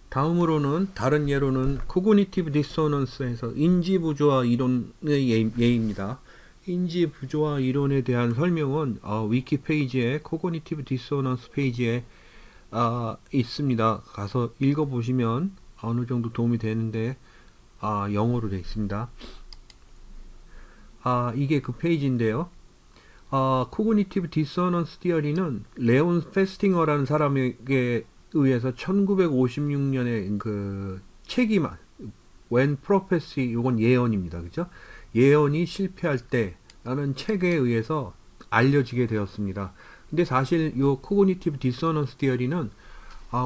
다음으로는 다른 예로는 코그니티브 디소넌스에서 인지 부조화 이론의 예입니다. 인지 부조화 이론에 대한 설명은 위키 페이지에 코그니티브 디소넌스 페이지에 있습니다. 가서 읽어보시면 어느 정도 도움이 되는데 영어로 되어 있습니다. 이게 그 페이지인데요. 코그니티브 디소넌스 티어리는 레온 페스팅어라는 사람에게 의해서 1956년에 그 책이 When Prophecy, 이건 예언입니다. 그죠? 예언이 실패할 때라는 책에 의해서 알려지게 되었습니다. 근데 사실 이 코그니티브 디소넌스 티어리는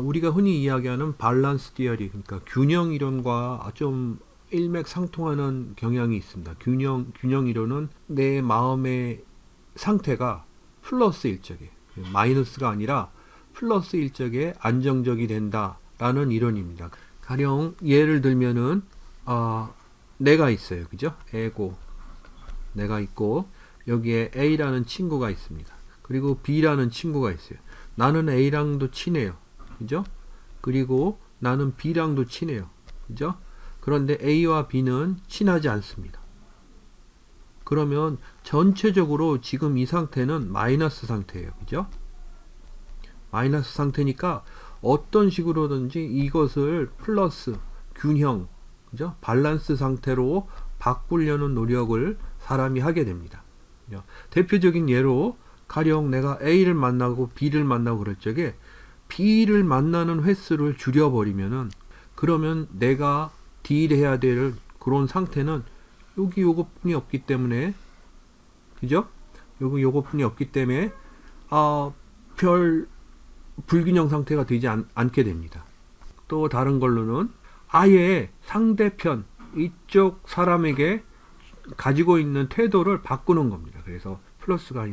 우리가 흔히 이야기하는 밸런스 티어리, 그러니까 균형 이론과 좀 일맥상통하는 경향이 있습니다. 균형 이론은 내 마음의 상태가 플러스일 적에, 마이너스가 아니라 플러스일 적에 안정적이 된다라는 이론입니다. 가령 예를 들면은 내가 있어요. 그죠? 에고. 내가 있고 여기에 A라는 친구가 있습니다. 그리고 B라는 친구가 있어요. 나는 A랑도 친해요. 그죠? 그리고 나는 B랑도 친해요. 그죠? 그런데 A와 B는 친하지 않습니다. 그러면 전체적으로 지금 이 상태는 마이너스 상태예요. 그죠? 마이너스 상태니까 어떤 식으로든지 이것을 플러스, 균형, 그죠? 밸런스 상태로 바꾸려는 노력을 사람이 하게 됩니다. 그죠? 대표적인 예로 가령 내가 A를 만나고 B를 만나고 그럴 적에 B를 만나는 횟수를 줄여버리면은, 그러면 내가 딜해야 될 그런 상태는 여기 요것뿐이 없기 때문에, 그죠? 여기 요것뿐이 없기 때문에 별 불균형 상태가 되지 않게 됩니다. 또 다른 걸로는 아예 상대편 이쪽 사람에게 가지고 있는 태도를 바꾸는 겁니다. 그래서 플러스가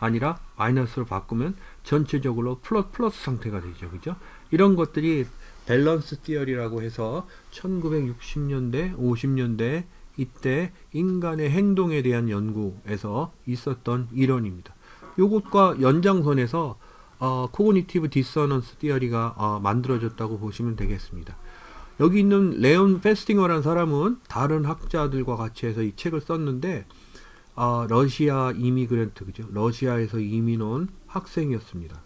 아니라 마이너스로 바꾸면 전체적으로 플러스 상태가 되죠. 그죠? 이런 것들이 밸런스 티어리라고 해서 1960년대, 50년대 이때 인간의 행동에 대한 연구에서 있었던 이론입니다. 이것과 연장선에서 코그니티브 디서넌스 티어리가 만들어졌다고 보시면 되겠습니다. 여기 있는 레온 페스팅어라는 사람은 다른 학자들과 같이 해서 이 책을 썼는데 러시아 이미그런트, 그죠? 러시아에서 이민 온 학생이었습니다.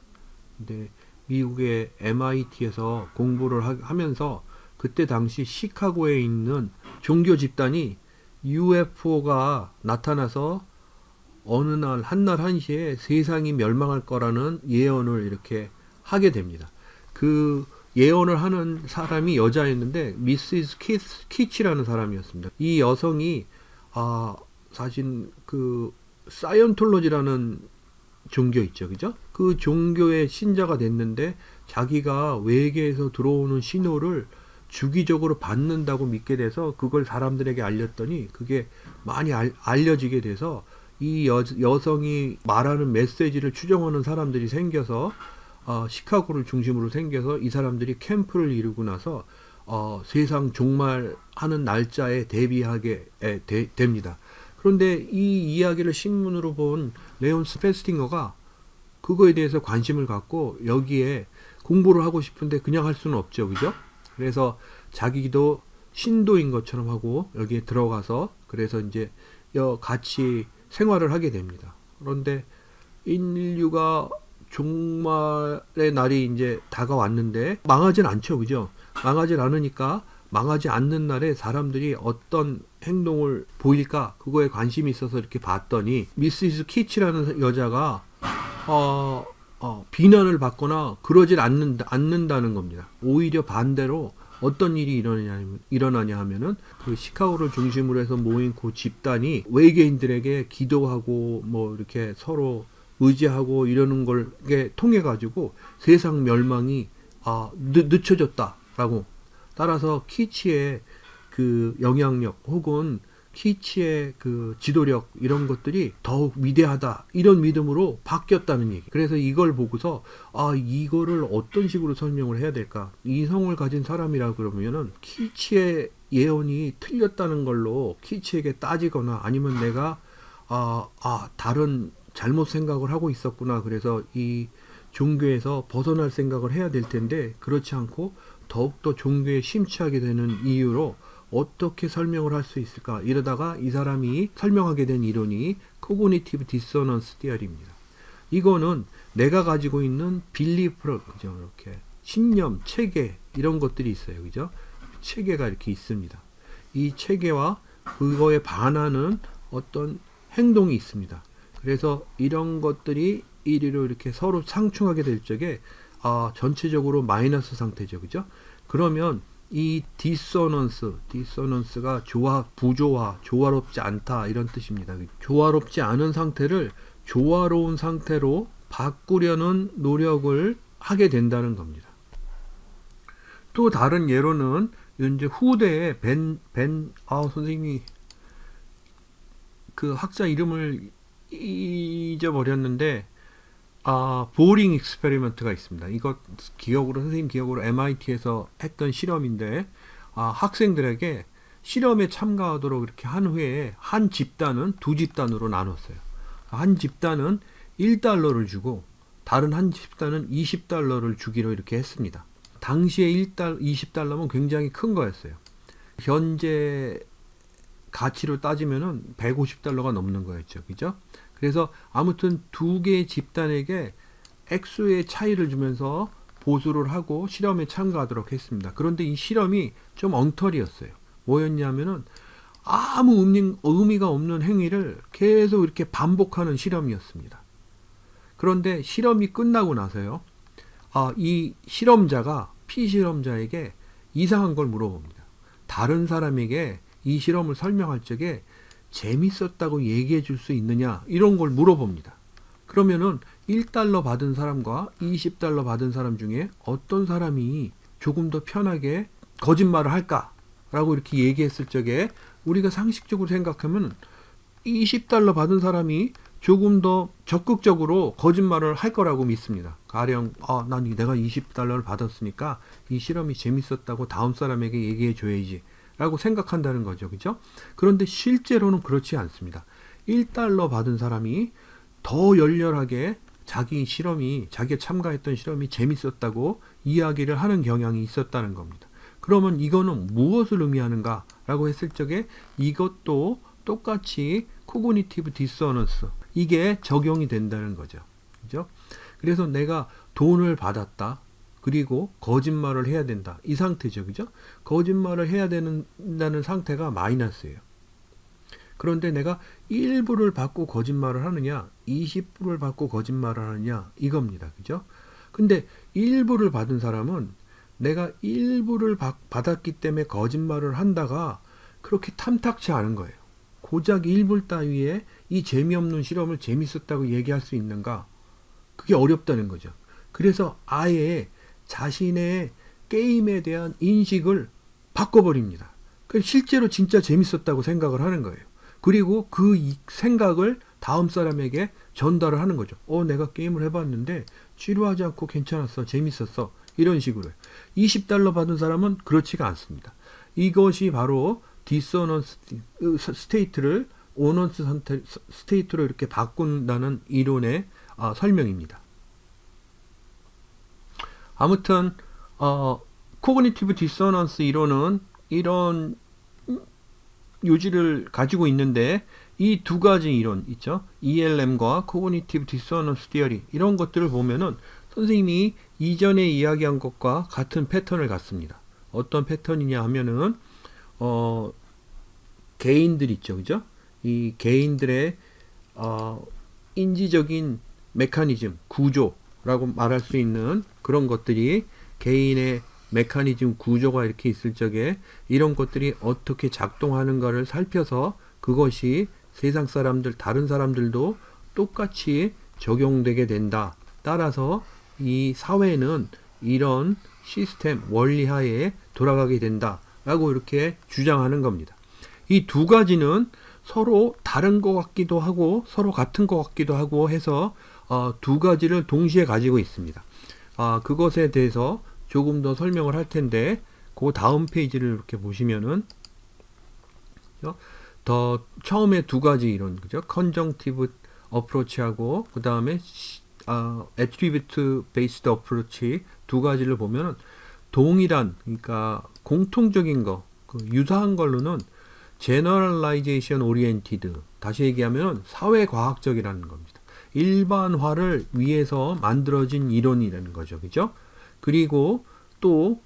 근데 미국의 MIT에서 공부를 하면서 그때 당시 시카고에 있는 종교 집단이 UFO가 나타나서 어느 날 한날 한시에 세상이 멸망할 거라는 예언을 이렇게 하게 됩니다. 그 예언을 하는 사람이 여자였는데 미시스 키치라는 사람이었습니다. 이 여성이 사실 그 사이언톨로지라는 종교 있죠, 그죠? 그 종교의 신자가 됐는데 자기가 외계에서 들어오는 신호를 주기적으로 받는다고 믿게 돼서 그걸 사람들에게 알렸더니 그게 많이 알려지게 돼서 이 여성이 말하는 메시지를 추정하는 사람들이 생겨서 시카고를 중심으로 생겨서 이 사람들이 캠프를 이루고 나서 세상 종말하는 날짜에 대비하게 됩니다. 그런데 이 이야기를 신문으로 본 레온 페스팅어가 그거에 대해서 관심을 갖고 여기에 공부를 하고 싶은데 그냥 할 수는 없죠. 그죠? 그래서 자기도 신도인 것처럼 하고 여기에 들어가서 그래서 이제 같이 생활을 하게 됩니다. 그런데 인류가 종말의 날이 이제 다가왔는데 망하진 않죠. 그죠? 망하진 않으니까 망하지 않는 날에 사람들이 어떤 행동을 보일까 그거에 관심이 있어서 이렇게 봤더니 미시스 키치라는 여자가 비난을 받거나 그러질 않는다는 겁니다. 오히려 반대로 어떤 일이 일어나냐 하면은 그 시카고를 중심으로 해서 모인 그 집단이 외계인들에게 기도하고 뭐 이렇게 서로 의지하고 이러는 걸 통해 가지고 세상 멸망이 늦춰졌다라고. 따라서 키치의 그 영향력 혹은 키치의 그 지도력 이런 것들이 더욱 위대하다 이런 믿음으로 바뀌었다는 얘기. 그래서 이걸 보고서 이거를 어떤 식으로 설명을 해야 될까? 이성을 가진 사람이라 그러면은 키치의 예언이 틀렸다는 걸로 키치에게 따지거나 아니면 내가 다른 잘못 생각을 하고 있었구나. 그래서 이 종교에서 벗어날 생각을 해야 될 텐데 그렇지 않고 더욱더 종교에 심취하게 되는 이유로 어떻게 설명을 할 수 있을까? 이러다가 이 사람이 설명하게 된 이론이 코그니티브 디소넌스 티어리입니다. 이거는 내가 가지고 있는 빌리프, 그죠? 이렇게 신념, 체계 이런 것들이 있어요, 그죠? 체계가 이렇게 있습니다. 이 체계와 그거에 반하는 어떤 행동이 있습니다. 그래서 이런 것들이 이리로 이렇게 서로 상충하게 될 적에 전체적으로 마이너스 상태죠, 그죠? 그러면 이 디소넌스가 부조화, 조화롭지 않다 이런 뜻입니다. 조화롭지 않은 상태를 조화로운 상태로 바꾸려는 노력을 하게 된다는 겁니다. 또 다른 예로는 이제 후대에 선생님이 그 학자 이름을 잊어버렸는데 보링 익스페리먼트가 있습니다. 이거 선생님 기억으로 MIT에서 했던 실험인데 학생들에게 실험에 참가하도록 이렇게 한 후에 한 집단은 두 집단으로 나눴어요. 한 집단은 1달러를 주고 다른 한 집단은 20달러를 주기로 이렇게 했습니다. 당시에 20달러면 굉장히 큰 거였어요. 현재 가치로 따지면은 150달러가 넘는 거였죠. 그죠? 그래서 아무튼 두 개의 집단에게 액수의 차이를 주면서 보수를 하고 실험에 참가하도록 했습니다. 그런데 이 실험이 좀 엉터리였어요. 뭐였냐면은 아무 의미가 없는 행위를 계속 이렇게 반복하는 실험이었습니다. 그런데 실험이 끝나고 나서요, 이 피실험자에게 이상한 걸 물어봅니다. 다른 사람에게 이 실험을 설명할 적에 재밌었다고 얘기해 줄 수 있느냐, 이런 걸 물어봅니다. 그러면은 1달러 받은 사람과 20달러 받은 사람 중에 어떤 사람이 조금 더 편하게 거짓말을 할까라고 이렇게 얘기했을 적에 우리가 상식적으로 생각하면 20달러 받은 사람이 조금 더 적극적으로 거짓말을 할 거라고 믿습니다. 가령 난 내가 20달러를 받았으니까 이 실험이 재밌었다고 다음 사람에게 얘기해 줘야지 라고 생각한다는 거죠. 그죠? 그런데 실제로는 그렇지 않습니다. 1달러 받은 사람이 더 열렬하게 자기가 참가했던 실험이 재밌었다고 이야기를 하는 경향이 있었다는 겁니다. 그러면 이거는 무엇을 의미하는가 라고 했을 적에 이것도 똑같이 코그니티브 디소넌스, 이게 적용이 된다는 거죠. 그죠? 그래서 내가 돈을 받았다. 그리고 거짓말을 해야 된다. 이 상태죠. 그죠? 거짓말을 해야 된다는 상태가 마이너스예요. 그런데 내가 1불을 받고 거짓말을 하느냐, 20불을 받고 거짓말을 하느냐, 이겁니다. 그죠? 근데 1불을 받은 사람은 내가 1불을 받았기 때문에 거짓말을 한다가 그렇게 탐탁치 않은 거예요. 고작 1불 따위에 이 재미없는 실험을 재밌었다고 얘기할 수 있는가? 그게 어렵다는 거죠. 그래서 아예 자신의 게임에 대한 인식을 바꿔버립니다. 실제로 진짜 재밌었다고 생각을 하는 거예요. 그리고 그 생각을 다음 사람에게 전달을 하는 거죠. 내가 게임을 해봤는데 지루하지 않고 괜찮았어, 재밌었어, 이런 식으로. 20달러 받은 사람은 그렇지가 않습니다. 이것이 바로 디소넌스 스테이트를 오넌스 스테이트로 이렇게 바꾼다는 이론의 설명입니다. 아무튼 코그니티브 디소넌스 이론은 이런 요지를 가지고 있는데, 이 두 가지 이론 있죠. ELM과 코그니티브 디소넌스 티어리, 이런 것들을 보면은 선생님이 이전에 이야기한 것과 같은 패턴을 갖습니다. 어떤 패턴이냐 하면은 개인들 있죠. 그죠? 이 개인들의 인지적인 메커니즘, 구조라고 말할 수 있는 그런 것들이, 개인의 메커니즘 구조가 이렇게 있을 적에 이런 것들이 어떻게 작동하는가를 살펴서 그것이 세상 사람들, 다른 사람들도 똑같이 적용되게 된다. 따라서 이 사회는 이런 시스템, 원리 하에 돌아가게 된다. 라고 이렇게 주장하는 겁니다. 이 두 가지는 서로 다른 것 같기도 하고 서로 같은 것 같기도 하고 해서 두 가지를 동시에 가지고 있습니다. 그것에 대해서 조금 더 설명을 할 텐데, 그 다음 페이지를 이렇게 보시면은 더 처음에 두 가지 이론, 그죠? 컨정티브 어프로치하고 그 다음에 애트리뷰트 베이스드 어프로치 두 가지를 보면은 동일한, 그러니까 공통적인 거, 그 유사한 걸로는 generalization oriented, 다시 얘기하면 사회과학적이라는 겁니다. 일반화를 위해서 만들어진 이론이라는 거죠. 그죠? 그리고 또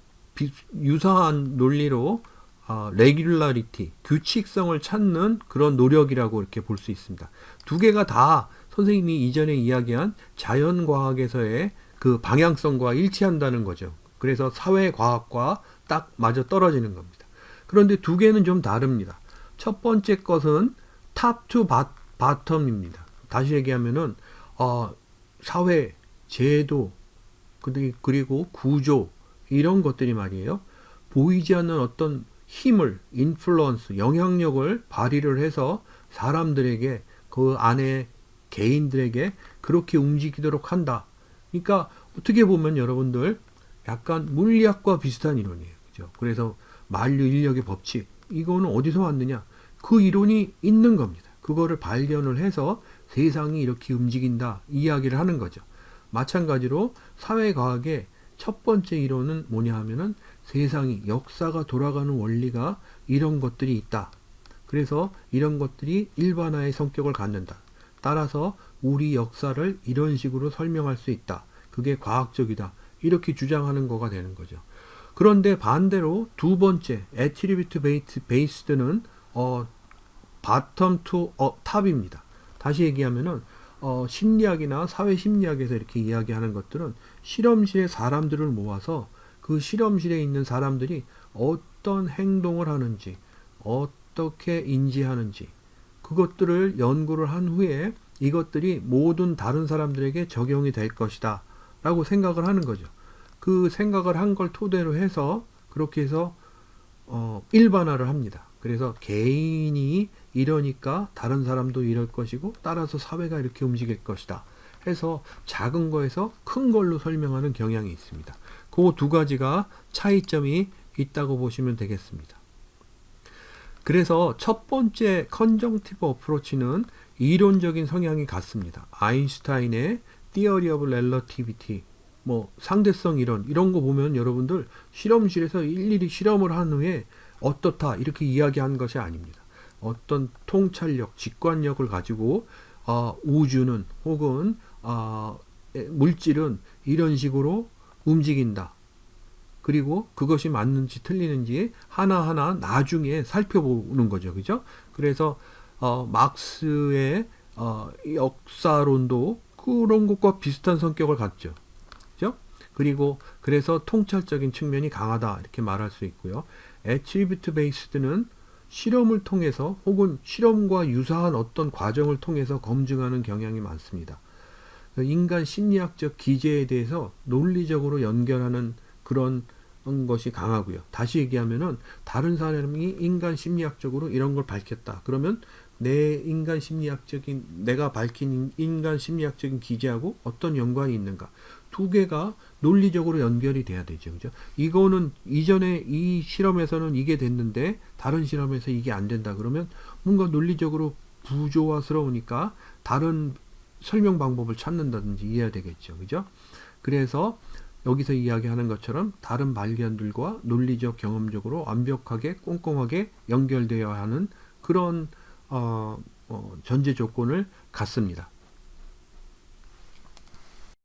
유사한 논리로 regularity, 규칙성을 찾는 그런 노력이라고 이렇게 볼 수 있습니다. 두 개가 다 선생님이 이전에 이야기한 자연과학에서의 그 방향성과 일치한다는 거죠. 그래서 사회과학과 딱 맞아 떨어지는 겁니다. 그런데 두 개는 좀 다릅니다. 첫 번째 것은 top to bottom입니다. 다시 얘기하면은 사회, 제도, 그리고 구조, 이런 것들이 말이에요. 보이지 않는 어떤 힘을, 인플루언스, 영향력을 발휘를 해서 사람들에게, 그 안에 개인들에게 그렇게 움직이도록 한다. 그러니까 어떻게 보면 여러분들 약간 물리학과 비슷한 이론이에요. 그죠? 그래서 만류 인력의 법칙, 이거는 어디서 왔느냐? 그 이론이 있는 겁니다. 그거를 발견을 해서 세상이 이렇게 움직인다, 이야기를 하는 거죠. 마찬가지로 사회과학의 첫 번째 이론은 뭐냐 하면은 세상이, 역사가 돌아가는 원리가 이런 것들이 있다. 그래서 이런 것들이 일반화의 성격을 갖는다. 따라서 우리 역사를 이런 식으로 설명할 수 있다. 그게 과학적이다. 이렇게 주장하는 거가 되는 거죠. 그런데 반대로 두 번째, attribute based는 bottom to top입니다. 다시 얘기하면은 심리학이나 사회심리학에서 이렇게 이야기하는 것들은 실험실에 사람들을 모아서 그 실험실에 있는 사람들이 어떤 행동을 하는지, 어떻게 인지하는지, 그것들을 연구를 한 후에 이것들이 모든 다른 사람들에게 적용이 될 것이다 라고 생각을 하는 거죠. 그 생각을 한 걸 토대로 해서 그렇게 해서 일반화를 합니다. 그래서 개인이 이러니까 다른 사람도 이럴 것이고, 따라서 사회가 이렇게 움직일 것이다 해서 작은 거에서 큰 걸로 설명하는 경향이 있습니다. 그 두 가지가 차이점이 있다고 보시면 되겠습니다. 그래서 첫 번째 컨정티브 어프로치는 이론적인 성향이 같습니다. 아인슈타인의 Theory of Relativity, 상대성 이론, 이런 거 보면 여러분들 실험실에서 일일이 실험을 한 후에 어떻다 이렇게 이야기한 것이 아닙니다. 어떤 통찰력, 직관력을 가지고 우주는 혹은 물질은 이런 식으로 움직인다. 그리고 그것이 맞는지 틀리는지 하나하나 나중에 살펴보는 거죠. 그죠? 그래서 막스의 역사론도 그런 것과 비슷한 성격을 갖죠. 그죠? 그리고 그래서 통찰적인 측면이 강하다 이렇게 말할 수 있고요. attribute based는 실험을 통해서 혹은 실험과 유사한 어떤 과정을 통해서 검증하는 경향이 많습니다. 인간 심리학적 기제에 대해서 논리적으로 연결하는 그런 것이 강하고요. 다시 얘기하면은 다른 사람이 인간 심리학적으로 이런 걸 밝혔다. 그러면 내가 밝힌 인간 심리학적인 기제하고 어떤 연관이 있는가? 두 개가 논리적으로 연결이 돼야 되죠. 그죠? 이거는 이전에 이 실험에서는 이게 됐는데 다른 실험에서 이게 안 된다. 그러면 뭔가 논리적으로 부조화스러우니까 다른 설명 방법을 찾는다든지 이해해야 되겠죠. 그죠? 그래서 여기서 이야기하는 것처럼 다른 발견들과 논리적 경험적으로 완벽하게 꼼꼼하게 연결되어야 하는 그런 전제 조건을 갖습니다.